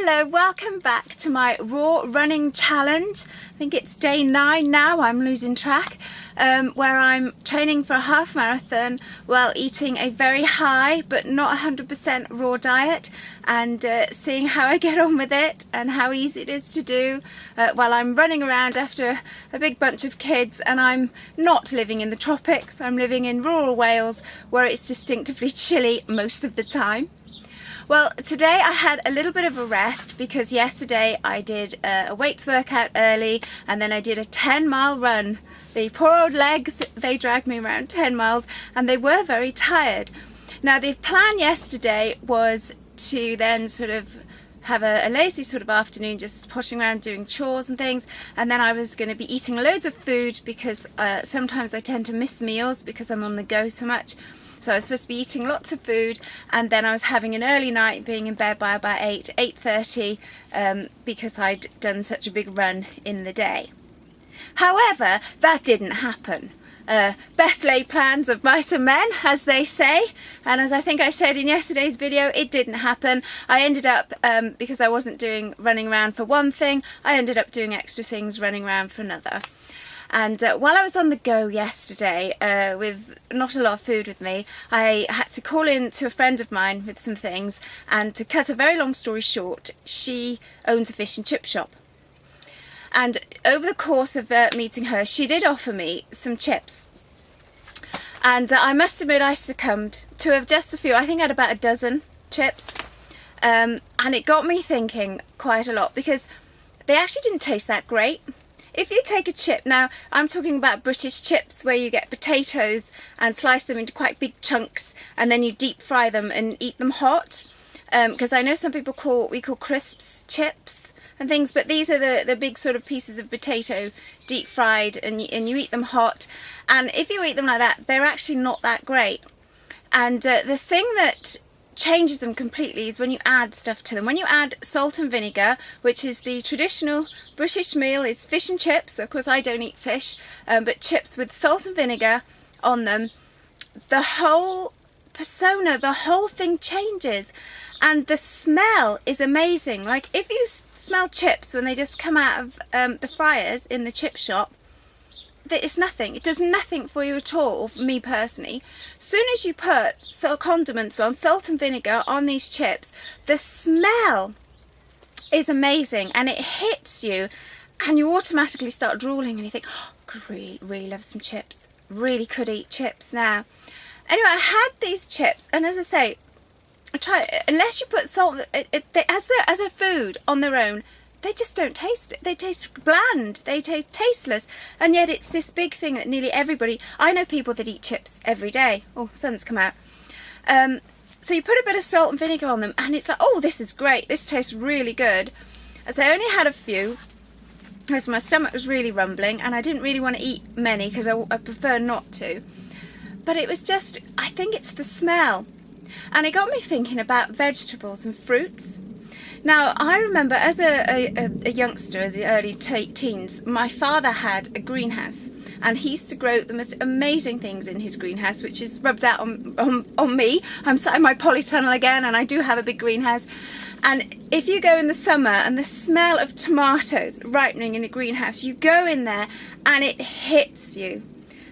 Hello, welcome back to my raw running challenge. I think it's day 9 now, I'm losing track, where I'm training for a half marathon while eating a very high but not 100% raw diet, and seeing how I get on with it and how easy it is to do while I'm running around after a big bunch of kids. And I'm not living in the tropics, I'm living in rural Wales where it's distinctively chilly most of the time. Well, today I had a little bit of a rest because yesterday I did a weights workout early and then I did a 10-mile run. The poor old legs, they dragged me around 10 miles and they were very tired. Now the plan yesterday was to then sort of have a lazy sort of afternoon, just pushing around doing chores and things, and then I was going to be eating loads of food because sometimes I tend to miss meals because I'm on the go so much. So I was supposed to be eating lots of food, and then I was having an early night, being in bed by about 8:30 because I'd done such a big run in the day. However, that didn't happen. Best laid plans of mice and men, as they say, and as I think I said in yesterday's video, it didn't happen. I ended up, because I wasn't doing running around for one thing, I ended up doing extra things running around for another. And while I was on the go yesterday with not a lot of food with me, I had to call in to a friend of mine with some things, and to cut a very long story short, she owns a fish and chip shop. And over the course of meeting her, she did offer me some chips. And I must admit I succumbed to just a few. I think I had about a dozen chips. And it got me thinking quite a lot because they actually didn't taste that great. If you take a chip, now I'm talking about British chips where you get potatoes and slice them into quite big chunks and then you deep fry them and eat them hot. Because I know some people call what we call crisps chips and things, but these are the big sort of pieces of potato deep fried, and you eat them hot. And if you eat them like that, they're actually not that great. And the thing that changes them completely is when you add stuff to them. When you add salt and vinegar, which is the traditional British meal, is fish and chips. Of course I don't eat fish, but chips with salt and vinegar on them, the whole persona, the whole thing changes, and the smell is amazing. Like if you smell chips when they just come out of the fryers in the chip shop, it's nothing. It does nothing for you at all, for me personally. As soon as you put condiments on, salt and vinegar on these chips, the smell is amazing and it hits you and you automatically start drooling and you think, oh, I could really love some chips. Really could eat chips now. Anyway, I had these chips, and as I say, I try, unless you put salt, as a food on their own, they just don't taste it. They taste bland, they taste tasteless, and yet it's this big thing that nearly everybody, I know people that eat chips every day. Oh, sun's come out. So you put a bit of salt and vinegar on them and it's like, oh, this is great, this tastes really good. As I only had a few, because my stomach was really rumbling and I didn't really want to eat many because I prefer not to. But it was just, I think it's the smell. And it got me thinking about vegetables and fruits. Now, I remember as a youngster, as the early teens, my father had a greenhouse, and he used to grow the most amazing things in his greenhouse, which is rubbed out on me. I'm sat in my polytunnel again, and I do have a big greenhouse. And if you go in the summer and the smell of tomatoes ripening in a greenhouse, you go in there and it hits you.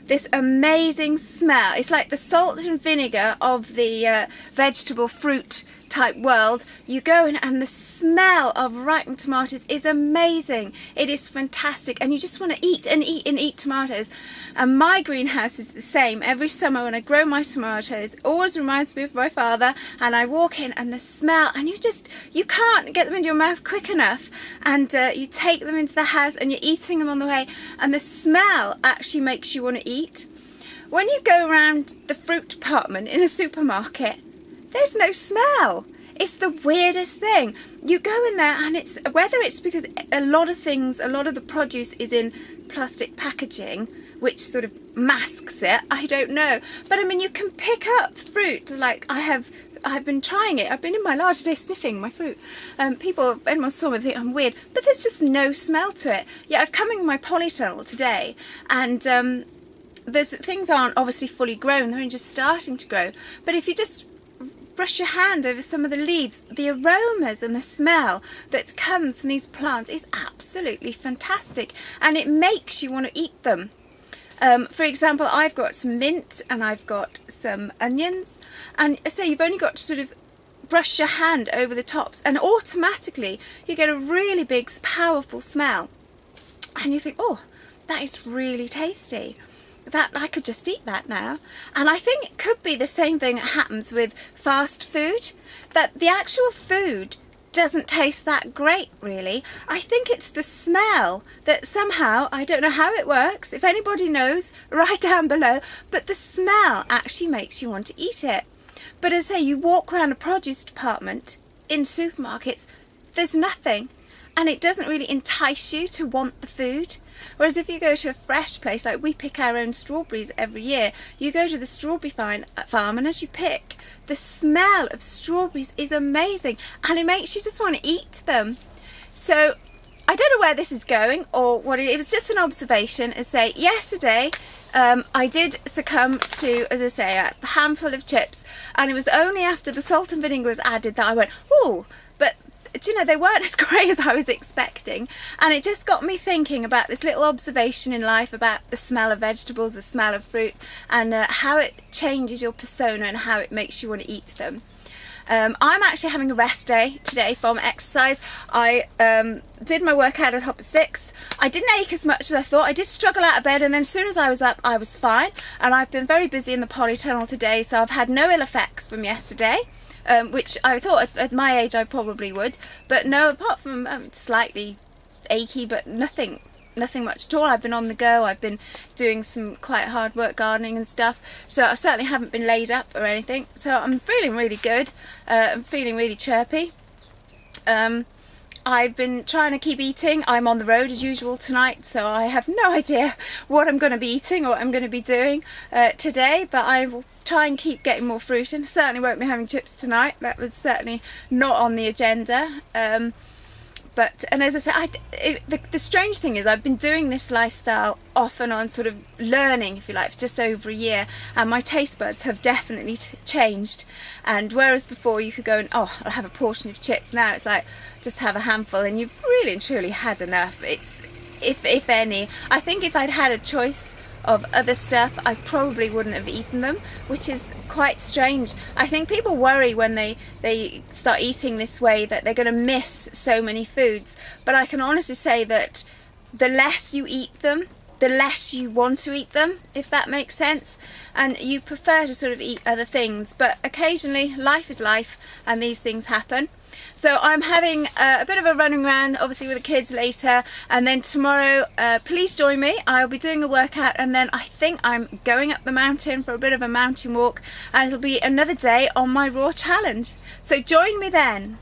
This amazing smell. It's like the salt and vinegar of the vegetable fruit type world. You go in and the smell of ripened tomatoes is amazing. It is fantastic, and you just want to eat and eat and eat tomatoes. And my greenhouse is the same. Every summer when I grow my tomatoes, it always reminds me of my father, and I walk in and the smell, and you can't get them into your mouth quick enough, and you take them into the house and you're eating them on the way, and the smell actually makes you want to eat. When you go around the fruit department in a supermarket, there's no smell. It's the weirdest thing. You go in there and it's, whether it's because a lot of the produce is in plastic packaging, which sort of masks it, I don't know. But I mean, you can pick up fruit, like I've been trying it. I've been in my large day sniffing my fruit. Anyone saw me think I'm weird, but there's just no smell to it. Yeah, I've come in my polytunnel today, and things aren't obviously fully grown, they're only just starting to grow. But if you just brush your hand over some of the leaves, the aromas and the smell that comes from these plants is absolutely fantastic, and it makes you want to eat them. For example, I've got some mint and I've got some onions, and so you've only got to sort of brush your hand over the tops and automatically you get a really big powerful smell, and you think, oh, that is really tasty, that I could just eat that now. And I think it could be the same thing that happens with fast food, that the actual food doesn't taste that great really. I think it's the smell that somehow, I don't know how it works, if anybody knows, write down below, but the smell actually makes you want to eat it. But as I say, you walk around a produce department in supermarkets, there's nothing, and it doesn't really entice you to want the food. Whereas if you go to a fresh place, like we pick our own strawberries every year, you go to the strawberry farm, and as you pick, the smell of strawberries is amazing, and it makes you just want to eat them. So I don't know where this is going or what it was, just an observation. As I say, yesterday I did succumb to, as I say, a handful of chips, and it was only after the salt and vinegar was added that I went, oh, but do you know, they weren't as great as I was expecting. And it just got me thinking about this little observation in life about the smell of vegetables, the smell of fruit, and how it changes your persona and how it makes you want to eat them. I'm actually having a rest day today from exercise. I did my workout at 6:30. I didn't ache as much as I thought. I did struggle out of bed, and then as soon as I was up, I was fine. And I've been very busy in the polytunnel today, so I've had no ill effects from yesterday. Which I thought at my age I probably would, but no, apart from slightly achy, but nothing much at all. I've been on the go, I've been doing some quite hard work gardening and stuff, so I certainly haven't been laid up or anything, so I'm feeling really good. I'm feeling really chirpy. I've been trying to keep eating. I'm on the road as usual tonight, so I have no idea what I'm going to be eating or what I'm going to be doing today, but I will try and keep getting more fruit in. Certainly won't be having chips tonight. That was certainly not on the agenda. And as I said, the strange thing is I've been doing this lifestyle off and on, sort of learning, if you like, for just over a year, and my taste buds have definitely changed. And whereas before you could go and, oh, I'll have a portion of chips, now it's like, just have a handful and you've really and truly had enough. It's, if any. I think if I'd had a choice of other stuff, I probably wouldn't have eaten them, which is quite strange. I think people worry when they start eating this way that they're going to miss so many foods, but I can honestly say that the less you eat them, the less you want to eat them, if that makes sense, and you prefer to sort of eat other things. But occasionally life is life and these things happen. So I'm having a bit of a running around, obviously with the kids later, and then tomorrow please join me. I'll be doing a workout, and then I think I'm going up the mountain for a bit of a mountain walk, and it'll be another day on my raw challenge. So join me then.